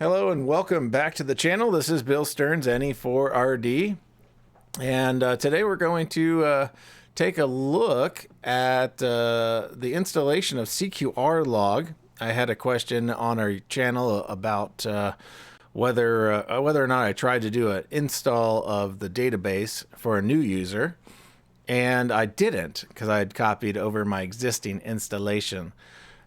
Hello and welcome back to the channel. This is Bill Stearns, NE4RD, and today we're going to take a look at the installation of cqrlog. I had a question on our channel about whether or not I tried to do an install of the database for a new user, and I didn't because I had copied over my existing installation.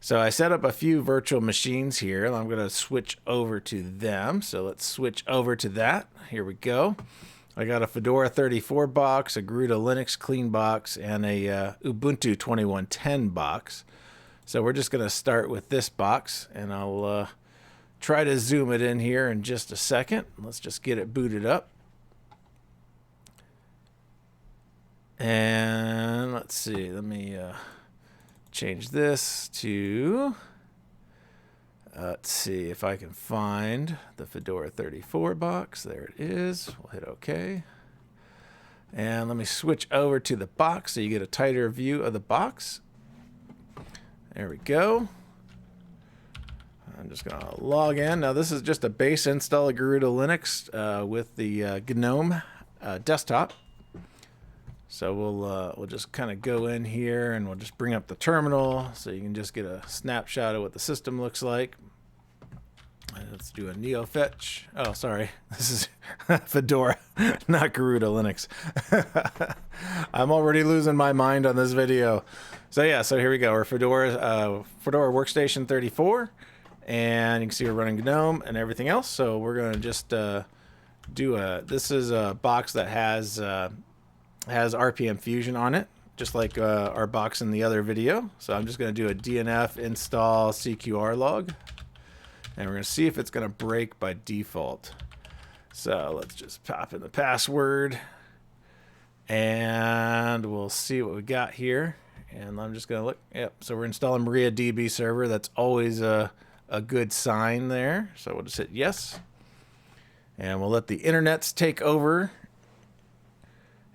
So I set up a few virtual machines here, and I'm going to switch over to them. So let's switch over to that. Here we go. I got a Fedora 34 box, a Garuda Linux clean box, and a Ubuntu 2110 box. So we're just going to start with this box, and I'll try to zoom it in here in just a second. Let's just get it booted up. And let's see, let me change this to, let's see if I can find the Fedora 34 box. There it is. We'll hit OK. And let me switch over to the box so you get a tighter view of the box. There we go. I'm just going to log in. Now this is just a base install of Garuda Linux with the GNOME desktop. So we'll just kind of go in here and we'll just bring up the terminal so you can just get a snapshot of what the system looks like. And let's do a neo fetch. Oh, sorry. This is Fedora, not Garuda Linux. I'm already losing my mind on this video. So yeah, so here we go. We're Fedora Workstation 34, and you can see we're running GNOME and everything else. So we're going to just this is a box that has RPM Fusion on it, just like our box in the other video. So I'm just going to do a DNF install cqrlog, and we're going to see if it's going to break by default. So let's just pop in the password, and we'll see what we got here. And I'm just going to look. Yep. So we're installing MariaDB server. That's always a good sign there. So we'll just hit yes, and we'll let the internets take over.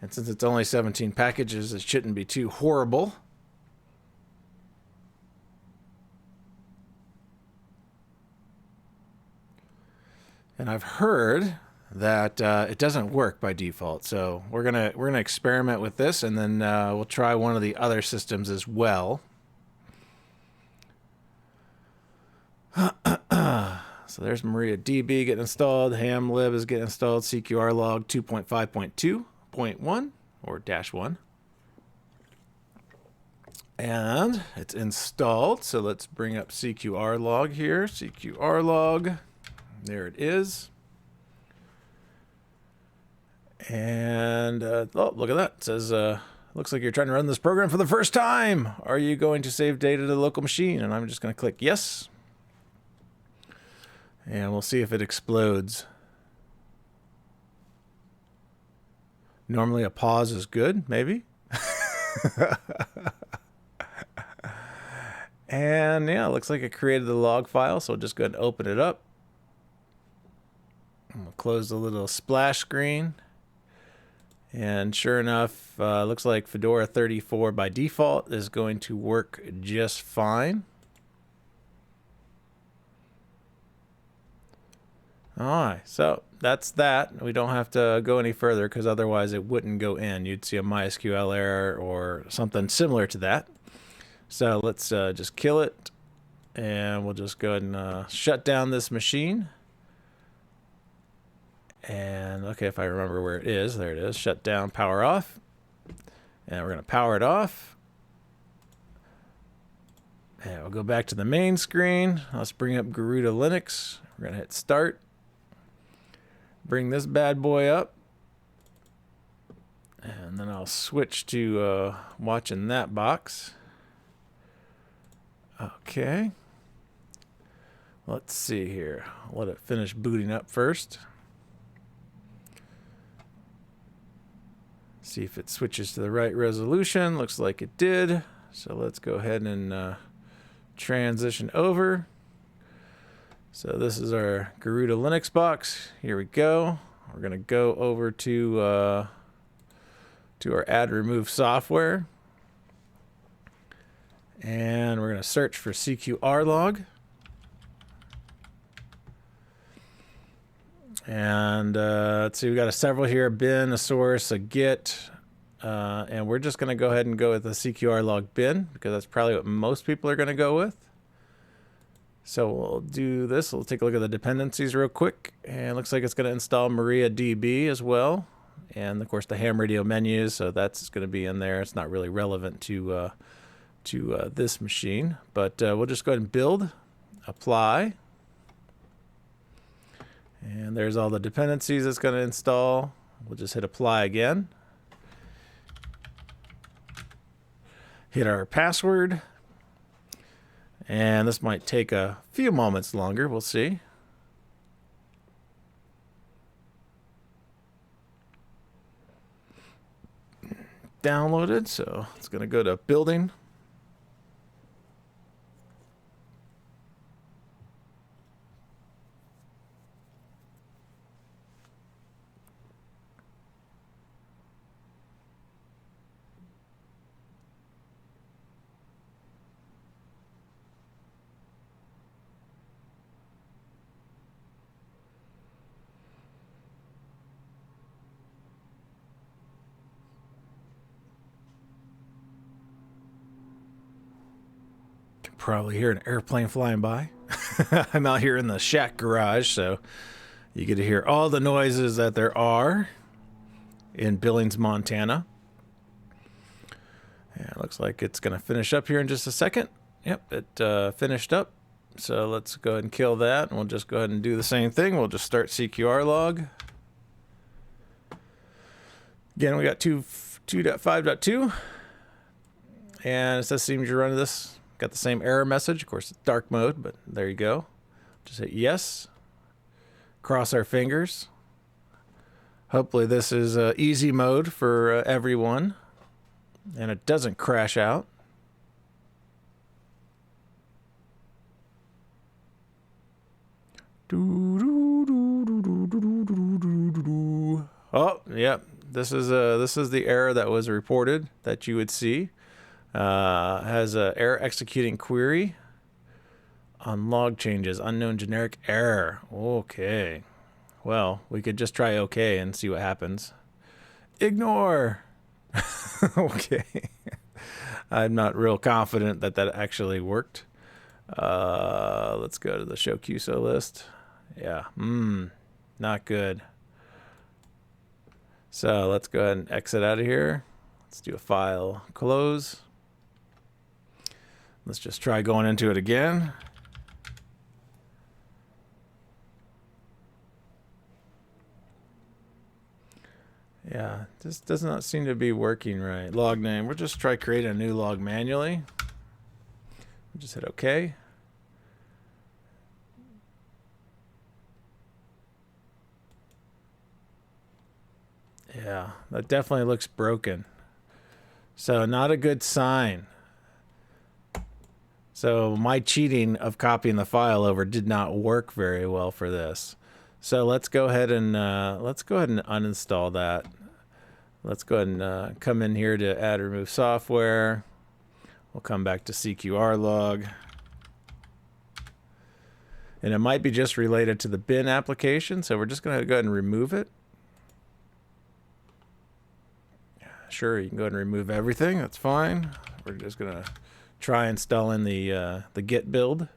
And since it's only 17 packages, it shouldn't be too horrible. And I've heard that it doesn't work by default, so we're gonna experiment with this, and then we'll try one of the other systems as well. So there's MariaDB getting installed. Hamlib is getting installed. cqrlog 2.5.2.1 or -1, and it's installed. So let's bring up cqrlog here. cqrlog, there it is. And oh, look at that. It says looks like you're trying to run this program for the first time. Are you going to save data to the local machine? And I'm just going to click yes, and we'll see if it explodes. Normally a pause is good, maybe. And yeah, it looks like it created the log file, so we'll just go ahead and open it up. And we'll close the little splash screen. And sure enough, looks like Fedora 34 by default is going to work just fine. Alright, so that's that. We don't have to go any further because otherwise it wouldn't go in. You'd see a MySQL error or something similar to that. So let's just kill it, and we'll just go ahead and shut down this machine. And okay, if I remember where it is, there it is. Shut down, power off. And we're going to power it off. And we'll go back to the main screen. Let's bring up Garuda Linux. We're going to hit start. Bring this bad boy up, and then I'll switch to watching that box. Okay, let's see here. Let it finish booting up first. See if it switches to the right resolution. Looks like it did. So let's go ahead and transition over. So this is our Garuda Linux box. Here we go. We're going to go over to our add remove software. And we're going to search for cqrlog. And let's see, we got several here, a bin, a source, a git. And we're just going to go ahead and go with the cqrlog-bin because that's probably what most people are going to go with. So we'll do this. We'll take a look at the dependencies real quick. And it looks like it's going to install MariaDB as well. And, of course, the ham radio menus. So that's going to be in there. It's not really relevant to this machine. But we'll just go ahead and build, apply. And there's all the dependencies it's going to install. We'll just hit apply again. Hit our password. And this might take a few moments longer. We'll see. Downloaded. So it's going to go to building. Probably hear an airplane flying by. I'm out here in the shack garage, so you get to hear all the noises that there are in Billings, Montana. Yeah, it looks like it's going to finish up here in just a second. Yep, it finished up. So let's go ahead and kill that, and we'll just go ahead and do the same thing. We'll just start cqrlog. Again, we got 2.5.2, and it says seems you're running this. Got the same error message. Of course, it's dark mode, but there you go. Just hit yes. Cross our fingers. Hopefully this is easy mode for everyone, and it doesn't crash out. Oh, yeah. This is the error that was reported that you would see. Has a error executing query on log changes, unknown generic error. Okay. Well, we could just try OK and see what happens. Ignore. Okay. I'm not real confident that that actually worked. Let's go to the show QSO list. Yeah. Not good. So let's go ahead and exit out of here. Let's do a file close. Let's just try going into it again. Yeah, this does not seem to be working right. Log name. We'll just try creating a new log manually. We'll just hit OK. Yeah, that definitely looks broken. So not a good sign. So my cheating of copying the file over did not work very well for this. So let's go ahead and uninstall that. Let's go ahead and come in here to add remove software. We'll come back to cqrlog. And it might be just related to the bin application, so we're just going to go ahead and remove it. Sure, you can go ahead and remove everything. That's fine. We're just going to try installing the git build.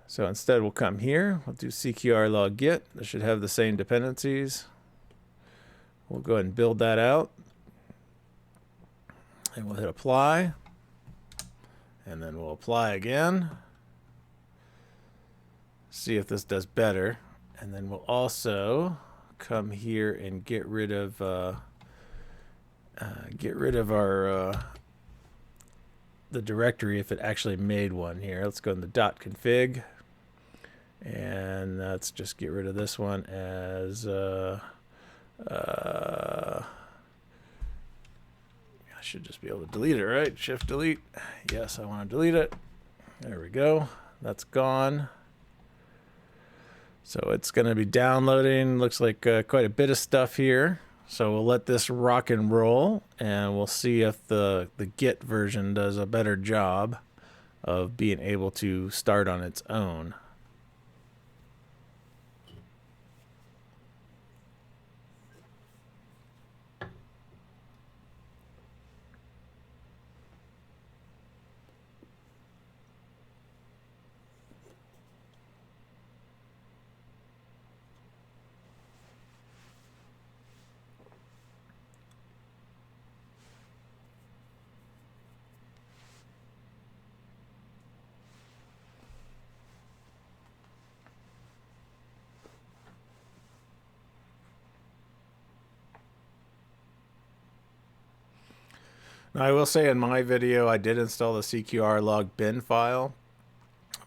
So instead we'll come here, we'll do cqrlog git. This should have the same dependencies. We'll go ahead and build that out. And we'll hit apply. And then we'll apply again. See if this does better. And then we'll also come here and get rid of our the directory if it actually made one here. Let's go in the .config, and let's just get rid of this one as I should just be able to delete it, right? Shift delete. Yes, I want to delete it. There we go. That's gone. So it's going to be downloading. Looks like quite a bit of stuff here. So we'll let this rock and roll, and we'll see if the Git version does a better job of being able to start on its own. Now, I will say in my video I did install the cqrlog-bin file,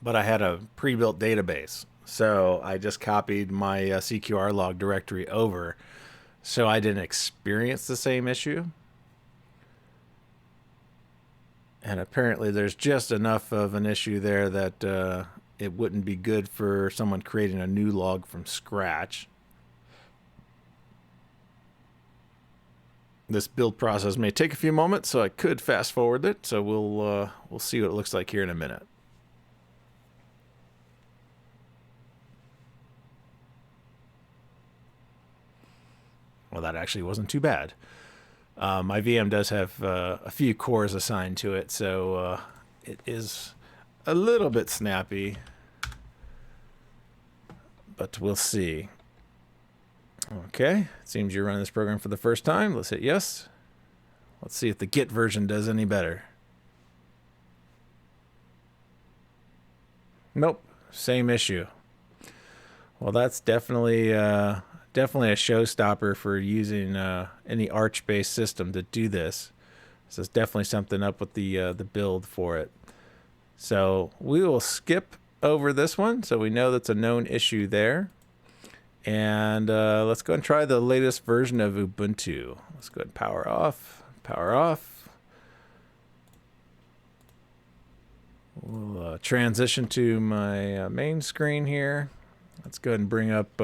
but I had a pre-built database. So I just copied my cqrlog directory over, so I didn't experience the same issue. And apparently there's just enough of an issue there that it wouldn't be good for someone creating a new log from scratch. This build process may take a few moments, so I could fast forward it. So we'll see what it looks like here in a minute. Well, that actually wasn't too bad. My VM does have a few cores assigned to it, so it is a little bit snappy, but we'll see. Okay, it seems you're running this program for the first time. Let's hit yes. Let's see if the Git version does any better. Nope, same issue. Well, that's definitely a showstopper for using any Arch-based system to do this. So it's definitely something up with the build for it. So we will skip over this one, so we know that's a known issue there. And let's go and try the latest version of Ubuntu. Let's go ahead and power off. Power off. We'll transition to my main screen here. Let's go ahead and bring up,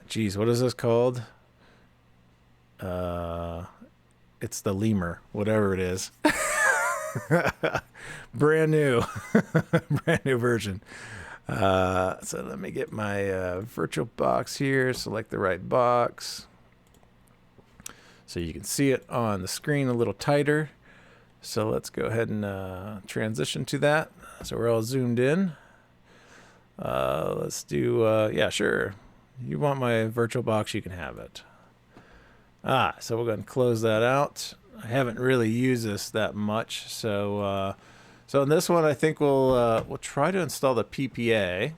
geez, what is this called? It's the lemur, whatever it is. Brand new. Brand new version. So let me get my VirtualBox here, select the right box. So you can see it on the screen a little tighter. So let's go ahead and transition to that. So we're all zoomed in. Let's do, yeah, sure. You want my VirtualBox, you can have it. So we'll go ahead and close that out. I haven't really used this that much, so in this one, I think we'll try to install the PPA.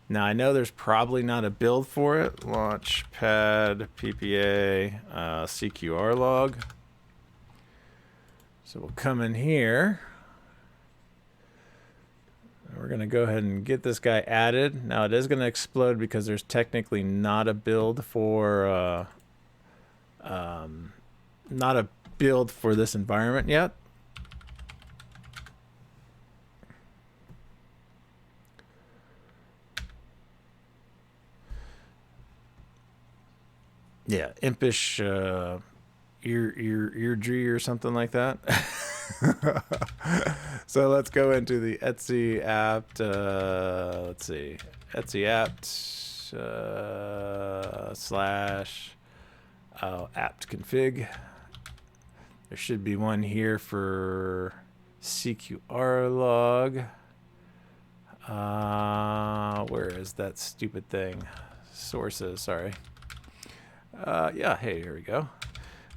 Now I know there's probably not a build for it. Launchpad PPA cqrlog. So we'll come in here. We're going to go ahead and get this guy added. Now it is going to explode because there's technically not a build for this environment yet. Yeah, impish eardry or something like that. So let's go into the Etsy apt. Let's see, Etsy apt slash apt config. There should be one here for cqrlog. Where is that stupid thing? Sources, sorry. Yeah, hey, here we go.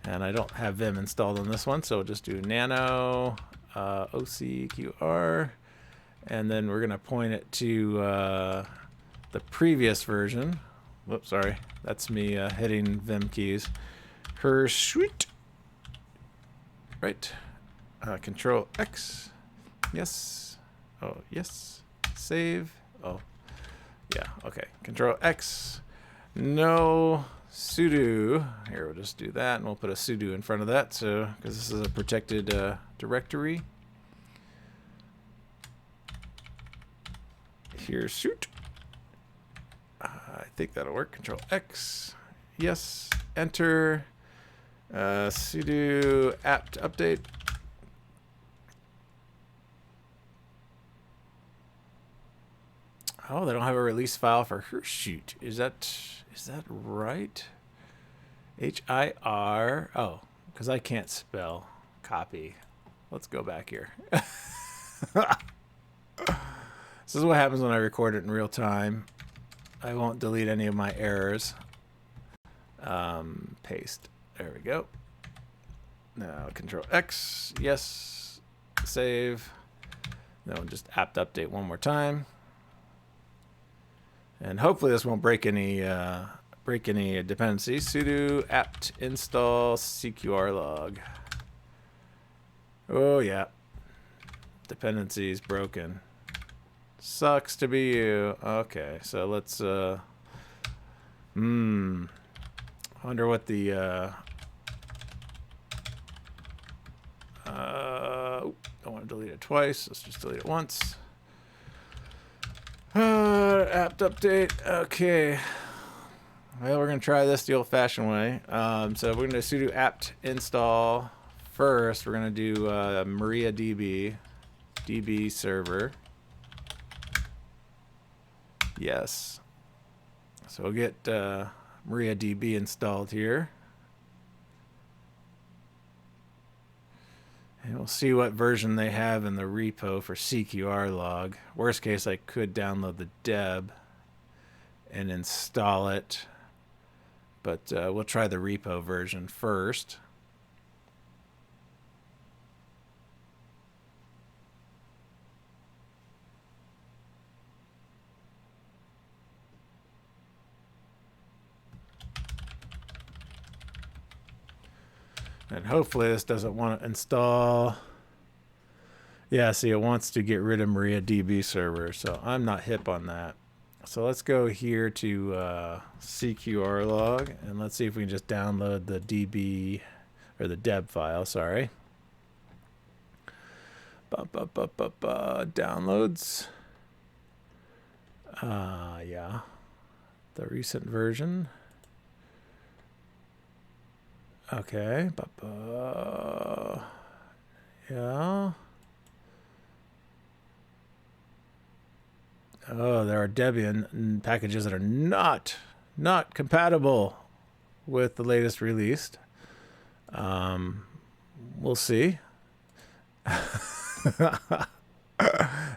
And I don't have Vim installed on this one, so we'll just do nano OCQR, and then we're going to point it to the previous version. Whoops, sorry. That's me hitting Vim keys. Her sweet. Right. Control X. Yes. Oh, yes. Save. Oh, yeah. Okay. Control X. No sudo. Here, we'll just do that, and we'll put a sudo in front of that, so because this is a protected directory. Here, suit. I think that'll work. Control X. Yes. Enter. Sudo apt update. Oh, they don't have a release file for Hirsute. Is that right? H-I-R. Oh, because I can't spell copy. Let's go back here. This is what happens when I record it in real time. I won't delete any of my errors. Paste. There we go. Now Control X. Yes. Save. Then we'll just apt update one more time. And hopefully this won't break any dependencies. Sudo apt install cqrlog. Oh yeah. Dependencies broken. Sucks to be you. Okay, so let's wonder what the I want to delete it twice. Let's just delete it once. Apt update. Okay. Well, we're gonna try this the old-fashioned way. So we're gonna sudo apt install first. We're gonna do MariaDB DB server. Yes. So we'll get MariaDB installed here. And we'll see what version they have in the repo for cqrlog. Worst case, I could download the deb and install it. But we'll try the repo version first. And hopefully this doesn't want to install. Yeah, see, it wants to get rid of MariaDB server, so I'm not hip on that. So let's go here to cqrlog, and let's see if we can just download the DB, or the deb file, sorry. Downloads. Yeah, the recent version. Okay. Yeah. Oh, there are Debian packages that are not compatible with the latest released. We'll see. This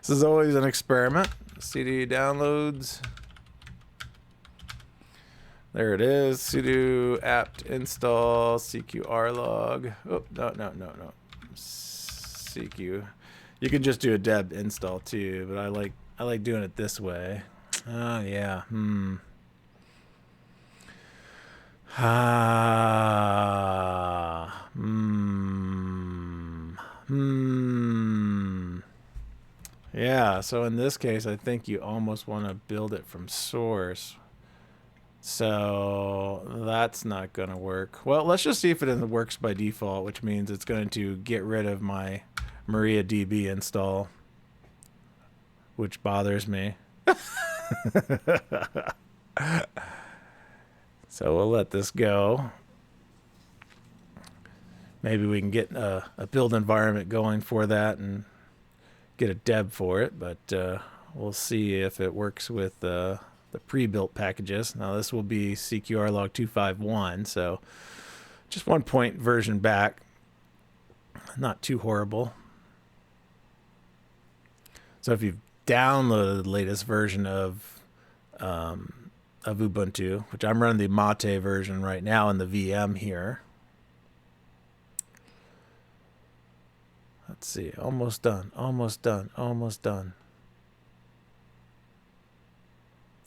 is always an experiment. CD downloads. There it is. Sudo apt install cqrlog. Oh, no. CQ. You can just do a deb install too, but I like doing it this way. Oh yeah. Yeah, so in this case, I think you almost want to build it from source. So that's not going to work. Well, let's just see if it works by default, which means it's going to get rid of my MariaDB install, which bothers me. So we'll let this go. Maybe we can get a build environment going for that and get a deb for it, but we'll see if it works with the pre-built packages. Now this will be cqrlog 251, so just 1 point version back. Not too horrible. So if you've downloaded the latest version of Ubuntu, which I'm running the Mate version right now in the VM here. Let's see, almost done.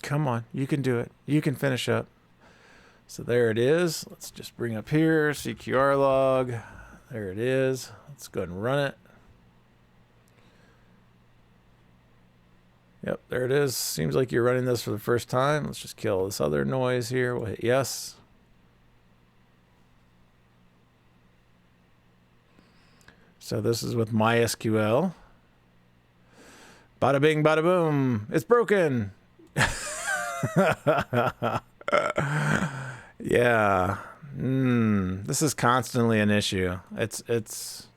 Come on, you can do it. You can finish up. So there it is. Let's just bring up here, cqrlog. There it is. Let's go ahead and run it. Yep, there it is. Seems like you're running this for the first time. Let's just kill this other noise here. We'll hit yes. So this is with MySQL. Bada bing, bada boom. It's broken. Yeah. This is constantly an issue. It's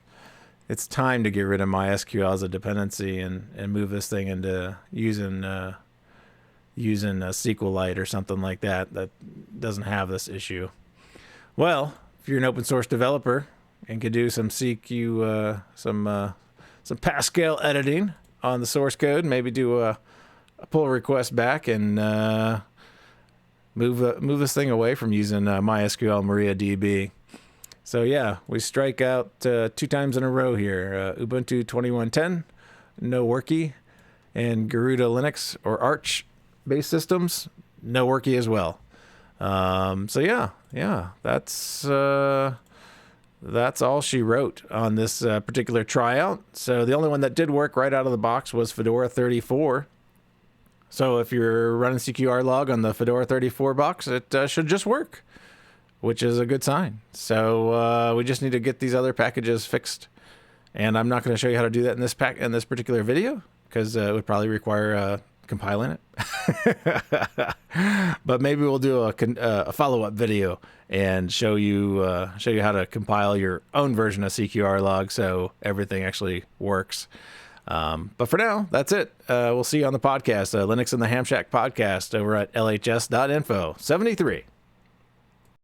time to get rid of MySQL as a dependency and move this thing into using using a SQLite or something like that that doesn't have this issue. Well, if you're an open source developer and could do some some Pascal editing on the source code, maybe do a pull request back and move this thing away from using MySQL MariaDB. So yeah, we strike out 2 times in a row here. Ubuntu 21.10, no worky, and Garuda Linux or Arch based systems, no worky as well. So yeah, that's all she wrote on this particular tryout. So the only one that did work right out of the box was Fedora 34. So if you're running cqrlog on the Fedora 34 box, it should just work, which is a good sign. So we just need to get these other packages fixed, and I'm not going to show you how to do that in this particular video because it would probably require compiling it. But maybe we'll do a follow-up video and show you how to compile your own version of cqrlog so everything actually works. But for now, that's it. We'll see you on the podcast, Linux in the Ham Shack podcast over at lhs.info 73.